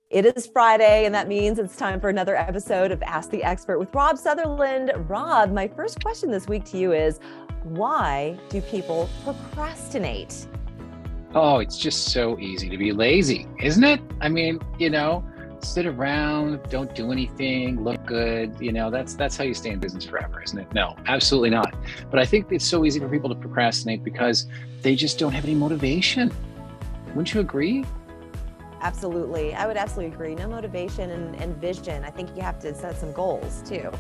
It is Friday, and that means it's time for another episode of Ask the Expert with Rob Sutherland. Rob, my first question this week to you is, why do people procrastinate? Oh, it's just so easy to be lazy, isn't it? I mean, sit around, don't do anything, look good. That's how you stay in business forever, isn't it? No, absolutely not. But I think it's so easy for people to procrastinate because they just don't have any motivation. Wouldn't you agree? Absolutely. I would absolutely agree. No motivation and vision. I think you have to set some goals too.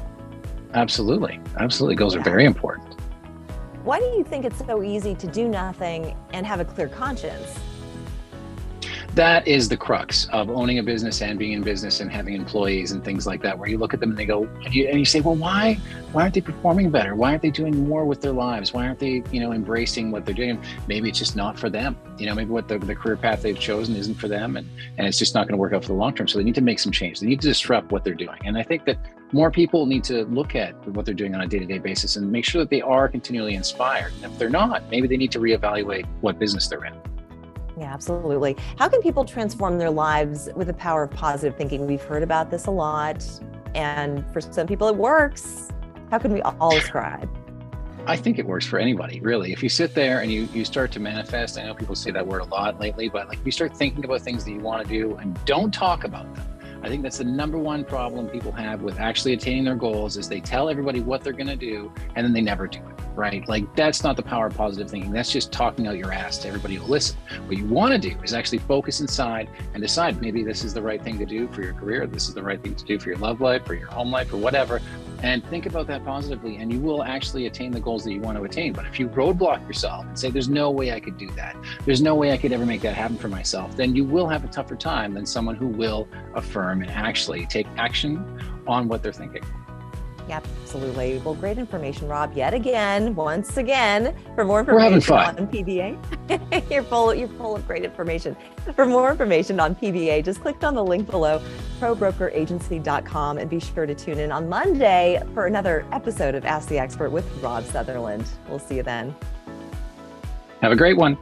Absolutely. Absolutely. Goals are very important. Why do you think it's so easy to do nothing and have a clear conscience? That is the crux of owning a business and being in business and having employees and things like that, where you look at them and they go, and you say, well, why aren't they performing better? Why aren't they doing more with their lives? Why aren't they, embracing what they're doing? Maybe it's just not for them. Maybe what the career path they've chosen isn't for them, and it's just not going to work out for the long term. So they need to make some change. They need to disrupt what they're doing. And I think that more people need to look at what they're doing on a day-to-day basis and make sure that they are continually inspired. And if they're not, maybe they need to reevaluate what business they're in. Yeah, absolutely. How can people transform their lives with the power of positive thinking? We've heard about this a lot, and for some people it works. How can we all ascribe? I think it works for anybody, really. If you sit there and you start to manifest, I know people say that word a lot lately, but if you start thinking about things that you want to do and don't talk about them, I think that's the number one problem people have with actually attaining their goals is they tell everybody what they're going to do and then they never do it, right? Like that's not the power of positive thinking. That's just talking out your ass to everybody who listen. What you want to do is actually focus inside and decide maybe this is the right thing to do for your career. This is the right thing to do for your love life or your home life or whatever. And think about that positively and you will actually attain the goals that you want to attain. But if you roadblock yourself and say, there's no way I could do that, there's no way I could ever make that happen for myself, then you will have a tougher time than someone who will affirm and actually take action on what they're thinking. Yeah, absolutely. Well, great information, Rob, once again. For more We're having information fun. on PBA, you're full of great information. For more information on PBA, just click on the link below, probrokeragency.com, and be sure to tune in on Monday for another episode of Ask the Expert with Rob Sutherland. We'll see you then. Have a great one.